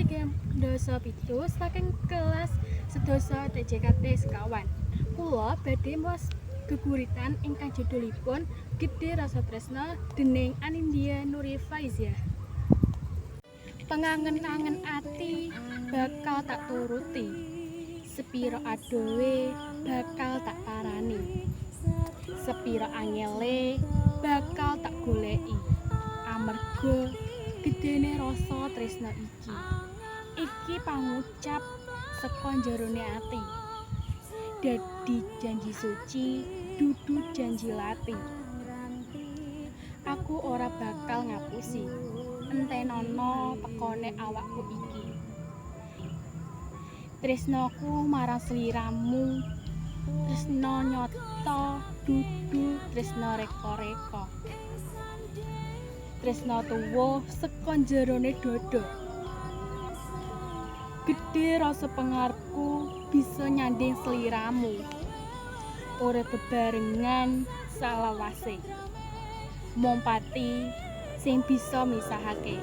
3 saking kelas sedasa TJKT sekawan. Kula badhe maos geguritan ingkang judulipun Gedhe Rasa Tresna déning Anindya Nuri Faizia. Pengangen-angen ati bakal tak turuti, sepiro adohe bakal tak parani, sepiro angele bakal tak goleki, amarga gedene rasa tresna iki. Iki pangucap saka jerone ati. Dadi janji suci, dudu janji lati. Aku ora bakal ngapusi entenono tekone awakku iki. Tresnaku marang sliramu, tresna nyata dudu tresna reka-reka. Tresna tuwa saka jerone dada. Gedhe rasa pengarepku bisa nyanding sliramu. Ora bebarengan salawase. Mung pati sing bisa misahake.